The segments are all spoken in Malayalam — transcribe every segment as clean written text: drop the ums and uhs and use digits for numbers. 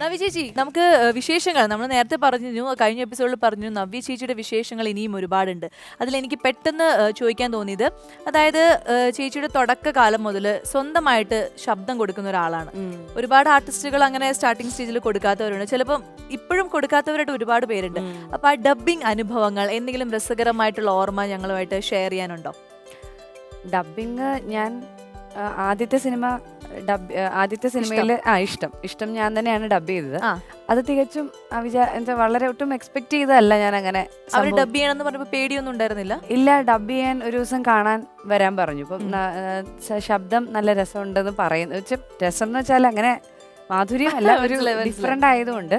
നവ്യ ചേച്ചി, നമുക്ക് വിശേഷങ്ങൾ നമ്മൾ നേരത്തെ പറഞ്ഞു, കഴിഞ്ഞ എപ്പിസോഡിൽ പറഞ്ഞു നവ്യ ചേച്ചിയുടെ വിശേഷങ്ങൾ ഇനിയും ഒരുപാടുണ്ട്. അതിലെനിക്ക് പെട്ടെന്ന് ചോദിക്കാൻ തോന്നിയത്, അതായത് ചേച്ചിയുടെ തുടക്കകാലം മുതൽ സ്വന്തമായിട്ട് ശബ്ദം കൊടുക്കുന്ന ഒരാളാണ്. ഒരുപാട് ആർട്ടിസ്റ്റുകൾ അങ്ങനെ സ്റ്റാർട്ടിംഗ് സ്റ്റേജിൽ കൊടുക്കാത്തവരുണ്ട്, ചിലപ്പം ഇപ്പോഴും കൊടുക്കാത്തവരായിട്ട് ഒരുപാട് പേരുണ്ട്. അപ്പൊ ആ ഡബ്ബിംഗ് അനുഭവങ്ങൾ എന്തെങ്കിലും രസകരമായിട്ടുള്ള ഓർമ്മ ഞങ്ങളുമായിട്ട് ഷെയർ ചെയ്യാനുണ്ടോ? ഡബ്ബിങ് ഞാൻ ആദ്യത്തെ സിനിമയിൽ ഇഷ്ടം ഞാൻ തന്നെയാണ് ഡബ് ചെയ്തത്. അത് തികച്ചും എന്താ വളരെ ഒട്ടും എക്സ്പെക്ട് ചെയ്തതല്ല. ഞാൻ അങ്ങനെ ഡബ് ചെയ്യണമെന്ന് പറഞ്ഞപ്പോ പേടിയൊന്നും ഉണ്ടായിരുന്നില്ല? ഇല്ല, ഡബ് ചെയ്യാൻ ഒരു ദിവസം കാണാൻ വരാൻ പറഞ്ഞു. ഇപ്പം ശബ്ദം നല്ല രസമുണ്ടെന്ന് പറയുന്നു. രസം എന്ന് വെച്ചാൽ അങ്ങനെ മാധുര്യമല്ല, ഒരു ഡിഫറെന്റ് ആയതുകൊണ്ട്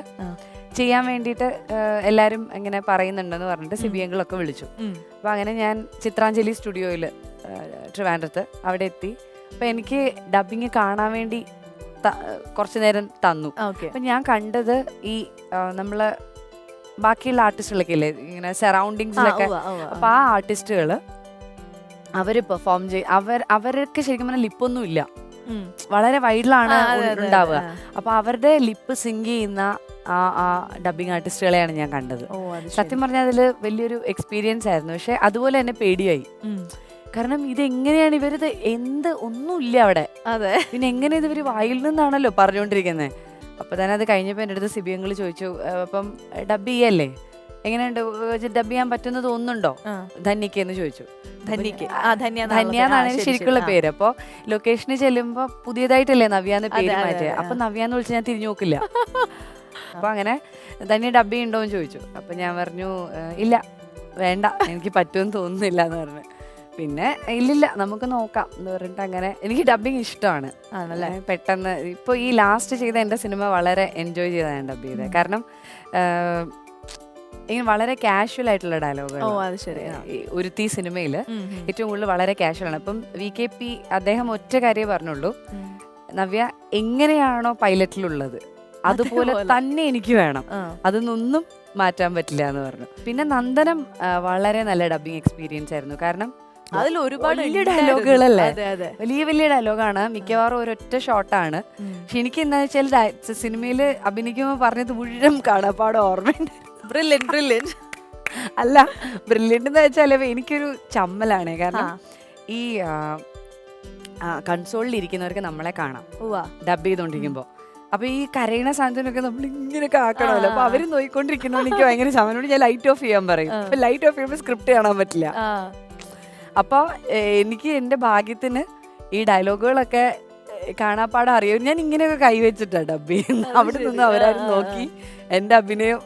ചെയ്യാൻ വേണ്ടിയിട്ട് എല്ലാരും ഇങ്ങനെ പറയുന്നുണ്ടെന്ന് പറഞ്ഞിട്ട് സിബിയങ്ങളൊക്കെ വിളിച്ചു. അപ്പൊ അങ്ങനെ ഞാൻ ചിത്രാഞ്ജലി സ്റ്റുഡിയോയില് ട്രിവാൻഡ്രത്ത് അവിടെ എത്തി. അപ്പൊ എനിക്ക് ഡബിങ് കാണാൻ വേണ്ടി കുറച്ചു നേരം തന്നു. അപ്പൊ ഞാൻ കണ്ടത് ഈ നമ്മള് ബാക്കിയുള്ള ആർട്ടിസ്റ്റുകളൊക്കെ ഇല്ലേ ഇങ്ങനെ സറൗണ്ടിങ്സിലൊക്കെ, അപ്പൊ ആ ആർട്ടിസ്റ്റുകള് അവര് പെർഫോം അവർക്ക് ശരിക്കും പറഞ്ഞാൽ ലിപ്പൊന്നും ഇല്ല, വളരെ വൈഡിലാണ് ഉണ്ടാവുക. അപ്പൊ അവരുടെ ലിപ്പ് സിങ്ക് ചെയ്യുന്ന ആ ഡബിങ് ആർട്ടിസ്റ്റുകളെയാണ് ഞാൻ കണ്ടത്. സത്യം പറഞ്ഞാൽ അതില് വലിയൊരു എക്സ്പീരിയൻസ് ആയിരുന്നു. പക്ഷെ അതുപോലെ തന്നെ പേടിയായി. കാരണം ഇതെങ്ങനെയാണ് ഇവരിത് ഒന്നുമില്ല അവിടെ, അതെ, പിന്നെ എങ്ങനെ ഇത് ഇവര് വായിൽ നിന്നാണല്ലോ പറഞ്ഞുകൊണ്ടിരിക്കുന്നത്. അപ്പൊ തന്നെ അത് കഴിഞ്ഞപ്പോ എൻ്റെ അടുത്ത് സിബിയങ്ങൾ ചോദിച്ചു, അപ്പം ഡബ് ചെയ്യല്ലേ, എങ്ങനെയുണ്ട്, ഡബ് ചെയ്യാൻ പറ്റുന്ന തോന്നുന്നുണ്ടോ ധന്യക്ക് എന്ന് ചോദിച്ചു. ധന്യാന്നാണ് ശരിക്കുള്ള പേര്. അപ്പൊ ലൊക്കേഷനിൽ ചെല്ലുമ്പോ പുതിയതായിട്ടല്ലേ നവ്യാന്ന് പേര് മാറ്റിയത്. അപ്പൊ നവ്യാന്ന് വിളിച്ച് ഞാൻ തിരിഞ്ഞു നോക്കില്ല. അപ്പൊ അങ്ങനെ ധന്യ ഡബ് ചെയ്യണ്ടോന്ന് ചോദിച്ചു. അപ്പൊ ഞാൻ പറഞ്ഞു ഇല്ല വേണ്ട, എനിക്ക് പറ്റുമെന്ന് തോന്നുന്നില്ല എന്ന് പറഞ്ഞു. പിന്നെ ഇല്ലില്ല നമുക്ക് നോക്കാം എന്ന് പറഞ്ഞിട്ട് അങ്ങനെ. എനിക്ക് ഡബിങ് ഇഷ്ടമാണ്. പെട്ടെന്ന് ഇപ്പൊ ഈ ലാസ്റ്റ് ചെയ്ത എന്റെ സിനിമ വളരെ എൻജോയ് ചെയ്താണ് ഡബ് ചെയ്തത്. കാരണം ഇങ്ങനെ വളരെ കാഷ്വൽ ആയിട്ടുള്ള ഡയലോഗുകൾ. ഒരുത്തി സിനിമയില് ഏറ്റവും കൂടുതൽ വളരെ കാഷ്വൽ ആണ്. അപ്പം VKP അദ്ദേഹം ഒറ്റ കാര്യമേ പറഞ്ഞുള്ളൂ, നവ്യ എങ്ങനെയാണോ പൈലറ്റിലുള്ളത് അതുപോലെ തന്നെ എനിക്ക് വേണം, അതൊന്നും മാറ്റാൻ പറ്റില്ല എന്ന് പറഞ്ഞു. പിന്നെ നന്ദനം വളരെ നല്ല ഡബിങ് എക്സ്പീരിയൻസ് ആയിരുന്നു. കാരണം അതിൽ ഒരുപാട് വലിയ ഡയലോഗുകളല്ലേ, വലിയ ഡയലോഗാണ്, മിക്കവാറും ഒരൊറ്റ ഷോട്ടാണ്. പക്ഷെ എനിക്ക് എന്താ വെച്ചാൽ സിനിമയിൽ അഭിനയിക്കുമ്പോൾ പറഞ്ഞത് മുഴുവൻ കാണാപ്പാട് ഓർമ്മയുണ്ട്. ബ്രില്യന്റ് അല്ല, ബ്രില്യന്റ് എന്ന് വെച്ചാൽ എനിക്കൊരു ചമ്മലാണ്. കാരണം ഈ കൺസോളിൽ ഇരിക്കുന്നവർക്ക് നമ്മളെ കാണാം ഡബ് ചെയ്തോണ്ടിരിക്കുമ്പോ. അപ്പൊ ഈ കരയണ സാധനത്തിനൊക്കെ നമ്മൾ ഇങ്ങനെ ആക്കണമല്ലോ. അപ്പൊ അവര് നോയിക്കൊണ്ടിരിക്കുന്ന എനിക്ക് ഭയങ്കര ചമ്മനോട് ഞാൻ ലൈറ്റ് ഓഫ് ചെയ്യാൻ പറയും. അപ്പൊ ലൈറ്റ് ഓഫ് ചെയ്യുമ്പോൾ സ്ക്രിപ്റ്റ് കാണാൻ പറ്റില്ല. അപ്പൊ എനിക്ക് എന്റെ ഭാഗ്യത്തിന് ഈ ഡയലോഗുകളൊക്കെ കാണാപ്പാടം അറിയാം. ഞാൻ ഇങ്ങനെയൊക്കെ കൈവച്ചിട്ടാ ഡബ് ചെയ്യുന്നത്. അവിടെ നിന്ന് അവരാരും നോക്കി എന്റെ അഭിനയം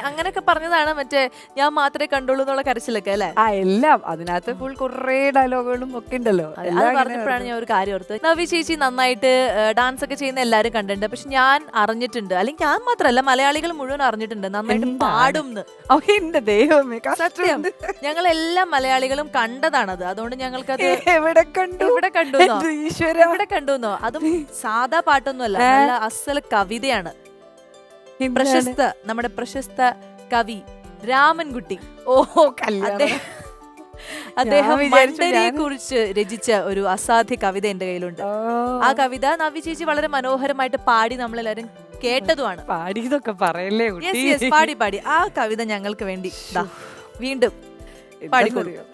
അങ്ങനെയൊക്കെ പറഞ്ഞതാണ്. മറ്റേ ഞാൻ മാത്രമേ കണ്ടുള്ളൂ എന്നുള്ള കരച്ചിലൊക്കെ അല്ലെ? എല്ലാം അതിനകത്ത് ഫുൾ കുറേ ഡയലോഗുകളും ഒക്കെ ഉണ്ടല്ലോ. പറഞ്ഞപ്പോഴാണ് ഞാൻ ഒരു കാര്യം ഓർത്തത്. നവ്യ ചേച്ചി നന്നായിട്ട് ഡാൻസ് ഒക്കെ ചെയ്യുന്ന എല്ലാരും കണ്ടിട്ടുണ്ട്. പക്ഷെ ഞാൻ അറിഞ്ഞിട്ടുണ്ട്, അല്ലെങ്കിൽ ഞാൻ മാത്രല്ല മലയാളികൾ മുഴുവൻ അറിഞ്ഞിട്ടുണ്ട്, നന്നായിട്ട് പാടും. എന്റെ ദൈവമേ, സത്യം ഞങ്ങളെല്ലാം മലയാളികളും കണ്ടതാണത്. അതുകൊണ്ട് ഞങ്ങൾക്കത് എവിടെ കണ്ടുന്നോ, അതും സാധാ പാട്ടൊന്നും അല്ല, നല്ല അസൽ കവിതയാണ്. നമ്മുടെ പ്രശസ്ത കവി രാമൻകുട്ടി, അദ്ദേഹം മണ്ടരിയെ കുറിച്ച് രചിച്ച ഒരു അസാധ്യ കവിത എന്റെ കയ്യിലുണ്ട്. ആ കവിത നവ്യ ചേച്ചി വളരെ മനോഹരമായിട്ട് പാടി നമ്മളെല്ലാരും കേട്ടതുമാണ്. പാടിയതൊക്കെ പറയല്ലേ? പാടി ആ കവിത ഞങ്ങൾക്ക് വേണ്ടി വീണ്ടും പാടിക്കൊടുക്കും.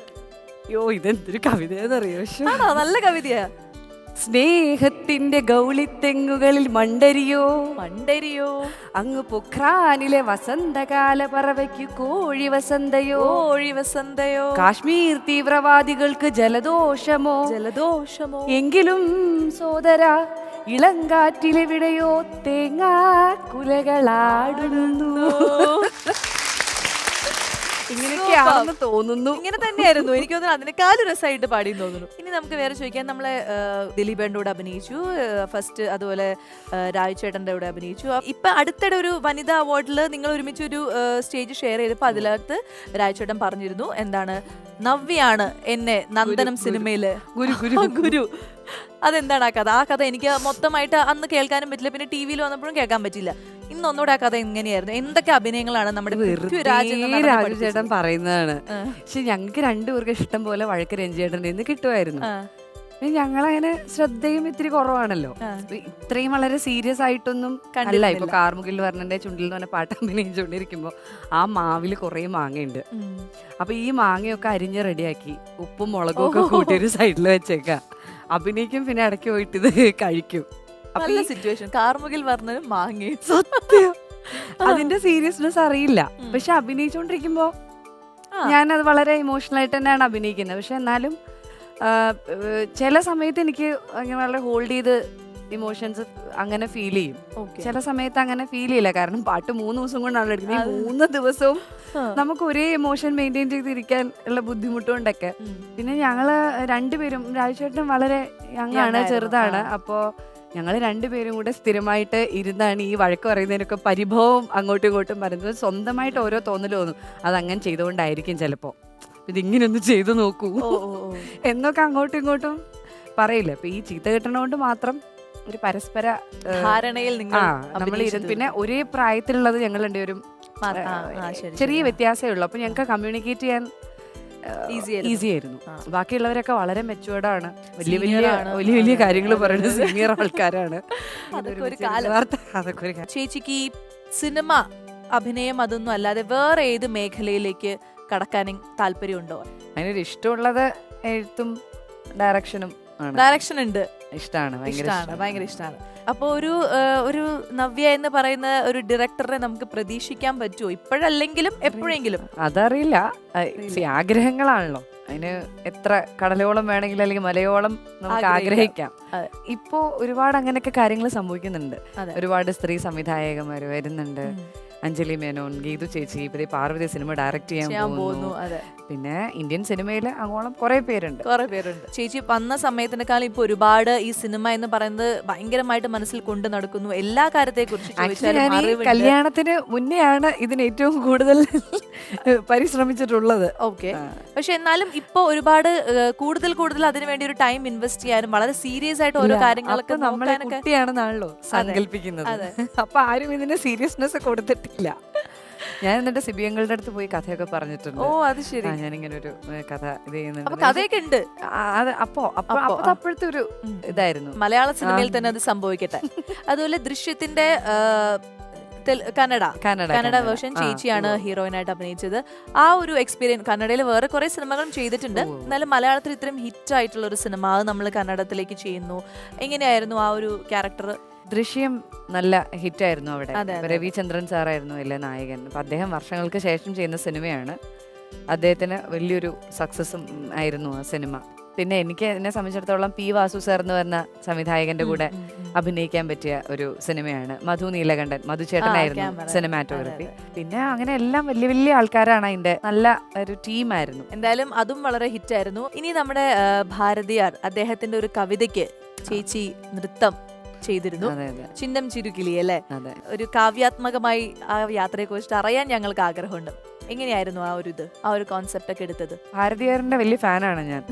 ഇതെന്തൊരു കവിതയെന്നറിയോ? നല്ല കവിതയാ. സ്നേഹത്തിന്റെ ഗൗളിത്തെങ്ങുകളിൽ മണ്ടരിയോ അങ്ങ് പൊഖ്രാനിലെ വസന്തകാല പറവയ്ക്ക് കോഴി വസന്തയോ കാശ്മീർ തീവ്രവാദികൾക്ക് ജലദോഷമോ എങ്കിലും സോദര ഇളങ്കാറ്റിലെവിടെയോ തേങ്ങാ കുലകളാടുന്നു. ഇങ്ങനെയൊക്കെയാണെന്ന് തോന്നുന്നു. ഇങ്ങനെ തന്നെയായിരുന്നു. എനിക്ക് തോന്നുന്നു അതിനേക്കാളും രസമായിട്ട് പാടിയെന്ന് തോന്നുന്നു. ഇനി നമുക്ക് വേറെ ചോദിക്കാം. നമ്മളെ ദിലീപേന്റെ കൂടെ അഭിനയിച്ചു ഫസ്റ്റ്, അതുപോലെ രാജുചേട്ടന്റെ കൂടെ അഭിനയിച്ചു. ഇപ്പൊ അടുത്തിടെ ഒരു വനിതാ അവാർഡിൽ നിങ്ങൾ ഒരുമിച്ച് ഒരു സ്റ്റേജ് ഷെയർ ചെയ്തപ്പോൾ അതിനകത്ത് രാജുചേട്ടൻ പറഞ്ഞിരുന്നു, എന്താണ്, നവ്യാണ് എന്നെ നന്ദനം സിനിമയില് ഗുരു. അതെന്താണ് ആ കഥ എനിക്ക് മൊത്തമായിട്ട് അന്ന് കേൾക്കാനും പറ്റില്ല, പിന്നെ ടിവിയിൽ വന്നപ്പോഴും കേൾക്കാൻ പറ്റില്ല. ഇന്നൊന്നുകൂടെ ആ കഥ എങ്ങനെയായിരുന്നു? എന്തൊക്കെ അഭിനയങ്ങളാണ് നമ്മുടെ രാജുചേട്ടൻ പറയുന്നതാണ്. പക്ഷെ ഞങ്ങൾക്ക് രണ്ടുപേർക്ക് ഇഷ്ടം പോലെ വഴക്ക് രഞ്ജിയേട്ടൻ്റെ കിട്ടുമായിരുന്നു. ഞങ്ങളങ്ങനെ ശ്രദ്ധയും ഇത്തിരി കുറവാണല്ലോ. ഇത്രയും വളരെ സീരിയസ് ആയിട്ടൊന്നും അല്ല. ഇപ്പൊ കാർമുകിൽ വർണ്ണന്റെ ചുണ്ടിൽ എന്ന് പറഞ്ഞ പാട്ട് അഭിനയിച്ചുകൊണ്ടിരിക്കുമ്പോ ആ മാവില് കുറെ മാങ്ങയുണ്ട്. അപ്പൊ ഈ മാങ്ങയൊക്കെ അരിഞ്ഞ് റെഡിയാക്കി ഉപ്പും മുളകും ഒക്കെ കൂട്ടി ഒരു സൈഡിൽ വെച്ചേക്കാം. അഭിനയിക്കും, പിന്നെ ഇടയ്ക്ക് പോയിട്ട് ഇത് കഴിക്കും. നല്ല സിറ്റുവേഷൻ. കാർമുകിൽ വർണ്ണനും മാങ്ങയും. സത്യം അതിന്റെ സീരിയസ്നെസ് അറിയില്ല. പക്ഷെ അഭിനയിച്ചോണ്ടിരിക്കുമ്പോ ഞാനത് വളരെ ഇമോഷണൽ ആയിട്ട് തന്നെയാണ് അഭിനയിക്കുന്നത്. പക്ഷെ എന്നാലും ചില സമയത്ത് എനിക്ക് അങ്ങനെ വളരെ ഹോൾഡ് ചെയ്ത് ഇമോഷൻസ് അങ്ങനെ ഫീൽ ചെയ്യും. ചില സമയത്ത് അങ്ങനെ ഫീൽ ചെയ്യില്ല. കാരണം പാട്ട് 3 ദിവസം കൊണ്ടാണ് എടുക്കുന്നത്. 3 ദിവസവും നമുക്ക് ഒരേ ഇമോഷൻ മെയിൻറ്റെയിൻ ചെയ്തിരിക്കാൻ ഉള്ള ബുദ്ധിമുട്ടുകൊണ്ടൊക്കെ. പിന്നെ ഞങ്ങള് രണ്ടുപേരും, രാജുചേട്ടൻ വളരെ യങ്ങാണ്, ചെറുതാണ്. അപ്പോ ഞങ്ങൾ രണ്ടുപേരും കൂടെ സ്ഥിരമായിട്ട് ഇരുന്നാണ് ഈ വഴക്ക് പറയുന്നതിനൊക്കെ പരിഭവം അങ്ങോട്ടും ഇങ്ങോട്ടും പറയുന്നത്. സ്വന്തമായിട്ട് ഓരോ തോന്നൽ തോന്നും, അതങ്ങനെ ചെയ്തുകൊണ്ടായിരിക്കും ചിലപ്പോ, ഇതിങ്ങനൊന്ന് ചെയ്തു നോക്കൂ എന്നൊക്കെ അങ്ങോട്ടും ഇങ്ങോട്ടും പറയില്ല. അപ്പൊ ഈ ചീത്ത കിട്ടണോണ്ട് മാത്രം ഒരു പരസ്പര ധാരണയിൽ നമ്മൾ ഇരുന്ന്, പിന്നെ ഒരേ പ്രായത്തിലുള്ളത് ഞങ്ങൾ രണ്ടുപേരും ചെറിയ വ്യത്യാസമേ ഉള്ളൂ. അപ്പൊ ഞങ്ങൾക്ക് കമ്മ്യൂണിക്കേറ്റ് ചെയ്യാൻ ഈസി ആയിരുന്നു. ബാക്കിയുള്ളവരൊക്കെ വളരെ മെച്ചുവേർഡാണ്, വലിയ വലിയ കാര്യങ്ങൾ പറയുന്നത് സീനിയർ ആൾക്കാരാണ്. ചേച്ചിക്ക് ഈ സിനിമ, അഭിനയം അതൊന്നും അല്ലാതെ വേറെ ഏത് മേഖലയിലേക്ക് കടക്കാനും താല്പര്യമുണ്ടോ? അതിനൊരു ഇഷ്ടമുള്ളത് എഴുത്തും ഡയറക്ഷനും. ഡയറക്ഷൻ ഉണ്ട്, ഇഷ്ടമാണ്, ഭയങ്കര ഇഷ്ടമാണ്. അപ്പൊ ഒരു നവ്യ എന്ന് പറയുന്ന ഒരു ഡയറക്ടറെ നമുക്ക് പ്രതീക്ഷിക്കാൻ പറ്റുമോ? ഇപ്പോഴല്ലെങ്കിലും എപ്പോഴെങ്കിലും? അതറിയില്ല, ആഗ്രഹങ്ങളാണല്ലോ. അതിന് എത്ര കടലോളം വേണമെങ്കിലും അല്ലെങ്കിൽ മലയോളം നമുക്ക് ആഗ്രഹിക്കാം. ഇപ്പോ ഒരുപാട് അങ്ങനെയൊക്കെ കാര്യങ്ങൾ സംഭവിക്കുന്നുണ്ട്. ഒരുപാട് സ്ത്രീ സംവിധായകന്മാര് വരുന്നുണ്ട്. അഞ്ജലി മേനോൻ, ഗീതു ചേച്ചി, ഇപ്പൊ പാർവതി സിനിമ ഡയറക്ട് ചെയ്യാൻ പോകുന്നു. പിന്നെ ഇന്ത്യൻ സിനിമയിൽ അങ്ങോളം കുറെ പേരുണ്ട്. ചേച്ചി വന്ന സമയത്തിനേക്കാളും ഇപ്പൊ ഒരുപാട് ഈ സിനിമ എന്ന് പറയുന്നത് ഭയങ്കരമായിട്ട് മനസ്സിൽ കൊണ്ട് നടക്കുന്നു. എല്ലാ കാര്യത്തെ കുറിച്ച് കല്യാണത്തിന് മുന്നെയാണ് ഇതിന് ഏറ്റവും കൂടുതൽ പരിശ്രമിച്ചിട്ടുള്ളത്. ഓക്കെ, പക്ഷെ എന്നാലും ഇപ്പൊ ഒരുപാട് കൂടുതൽ അതിനു വേണ്ടി ഒരു ടൈം ഇൻവെസ്റ്റ് ചെയ്യാനും വളരെ സീരിയസ് ആയിട്ട് ഓരോ കാര്യങ്ങളൊക്കെ നമ്മളെ കുട്ടിയാണെന്നാണല്ലോ സങ്കല്പിക്കുന്നത്. അപ്പൊ ആരും ഇതിന്റെ സീരിയസ്നെസ് കൊടുത്തിട്ടില്ല. ഞാൻ എന്നിട്ട് സിബിയങ്ങളുടെ അടുത്ത് പോയി കഥയൊക്കെ പറഞ്ഞിട്ടുണ്ട്. ഓ, അത് ശരി. ഞാനിങ്ങനെ ഒരു കഥ ഇത് ചെയ്യുന്നുണ്ട്. കഥയൊക്കെ ഉണ്ട്. അപ്പോഴത്തെ ഒരു ഇതായിരുന്നു. മലയാള സിനിമയിൽ തന്നെ അത് സംഭവിക്കട്ടെ. അതുപോലെ ദൃശ്യത്തിന്റെ കന്നഡ വേർഷൻ ചേച്ചിയാണ് ഹീറോയിനായിട്ട് അഭിനയിച്ചത്. ആ ഒരു എക്സ്പീരിയൻസ്, കന്നഡയിൽ വേറെ കുറെ സിനിമകളും ചെയ്തിട്ടുണ്ട്, എന്നാലും മലയാളത്തിൽ ഇത്രയും ഹിറ്റ് ആയിട്ടുള്ള ഒരു സിനിമ അത് നമ്മൾ കന്നഡത്തിലേക്ക് ചെയ്യുന്നു. എങ്ങനെയായിരുന്നു ആ ഒരു ക്യാരക്ടർ? ദൃശ്യം നല്ല ഹിറ്റായിരുന്നു. അവിടെ രവിചന്ദ്രൻ സാറായിരുന്നു അല്ലേ നായകൻ. അപ്പൊ അദ്ദേഹം വർഷങ്ങൾക്ക് ശേഷം ചെയ്യുന്ന സിനിമയാണ്. അദ്ദേഹത്തിന് വലിയൊരു സക്സസും ആയിരുന്നു ആ സിനിമ. പിന്നെ എന്നെ സംബന്ധിച്ചിടത്തോളം പി വാസു സാർ എന്ന് പറഞ്ഞ സംവിധായകന്റെ കൂടെ അഭിനയിക്കാൻ പറ്റിയ ഒരു സിനിമയാണ്. മധു നീലകണ്ഠൻ, മധുചേട്ടനായിരുന്നു സിനിമാറ്റോഗ്രഫി. പിന്നെ അങ്ങനെ എല്ലാം വലിയ വലിയ ആൾക്കാരാണ്. അതിന്റെ നല്ല ഒരു ടീമായിരുന്നു. എന്തായാലും അതും വളരെ ഹിറ്റായിരുന്നു. ഇനി നമ്മുടെ ഭാരതിയാർ, അദ്ദേഹത്തിന്റെ ഒരു കവിതയ്ക്ക് ചേച്ചി നൃത്തം ചെയ്തിരുന്നു, ചിന്നം ചിരുകിളി അല്ലേ? ഒരു കാവ്യാത്മകമായി ആ യാത്രയെ കുറിച്ച് അറിയാൻ ഞങ്ങൾക്ക് ആഗ്രഹമുണ്ട്. എങ്ങനെയായിരുന്നു ആ ഒരു കോൺസെപ്റ്റ് ഒക്കെ എടുത്തത്? ഭാരതിയാറിന്റെ വലിയ ഫാനാണ് ഞാൻ.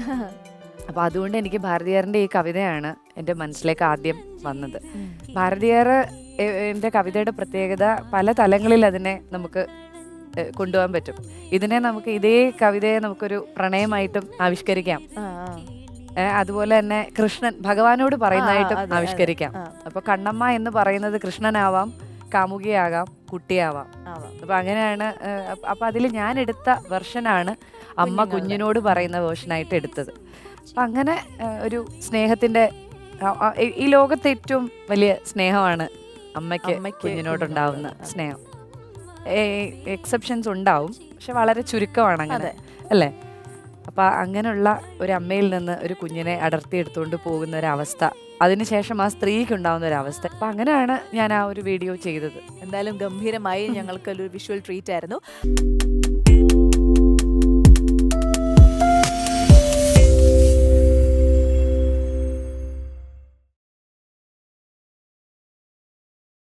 അപ്പൊ അതുകൊണ്ട് എനിക്ക് ഭാരതിയാറിന്റെ ഈ കവിതയാണ് എന്റെ മനസ്സിലേക്ക് ആദ്യം വന്നത്. ഭാരതിയാർ എന്റെ കവിതയുടെ പ്രത്യേകത, പല തലങ്ങളിൽ അതിനെ നമുക്ക് കൊണ്ടുപോകാൻ പറ്റും. ഇതേ കവിതയെ നമുക്കൊരു പ്രണയമായിട്ടും ആവിഷ്കരിക്കാം. അതുപോലെ തന്നെ കൃഷ്ണൻ ഭഗവാനോട് പറയുന്നതായിട്ടും ആവിഷ്കരിക്കാം. അപ്പൊ കണ്ണമ്മ എന്ന് പറയുന്നത് കൃഷ്ണനാവാം, കാമുകിയാകാം, കുട്ടിയാവാം. അപ്പൊ അങ്ങനെയാണ്. അപ്പൊ അതിൽ ഞാൻ എടുത്ത വെർഷനാണ് അമ്മ കുഞ്ഞിനോട് പറയുന്ന വേർഷനായിട്ട് എടുത്തത്. അപ്പൊ അങ്ങനെ ഒരു സ്നേഹത്തിന്റെ, ഈ ലോകത്തെ ഏറ്റവും വലിയ സ്നേഹമാണ് അമ്മയ്ക്ക് കുഞ്ഞിനോടുണ്ടാവുന്ന സ്നേഹം. എക്സെപ്ഷൻസ് ഉണ്ടാവും, പക്ഷെ വളരെ ചുരുക്കമാണ് അങ്ങനെ, അല്ലേ? അപ്പൊ അങ്ങനെയുള്ള ഒരു അമ്മയിൽ നിന്ന് ഒരു കുഞ്ഞിനെ അടർത്തിയെടുത്തുകൊണ്ട് പോകുന്ന ഒരവസ്ഥ, അതിനുശേഷം ആ സ്ത്രീക്ക് ഉണ്ടാവുന്ന ഒരു അവസ്ഥ. അപ്പൊ അങ്ങനെയാണ് ഞാൻ ആ ഒരു വീഡിയോ ചെയ്തത്. എന്തായാലും ഗംഭീരമായി, ഞങ്ങൾക്കൊരു വിഷ്വൽ ട്രീറ്റ് ആയിരുന്നു.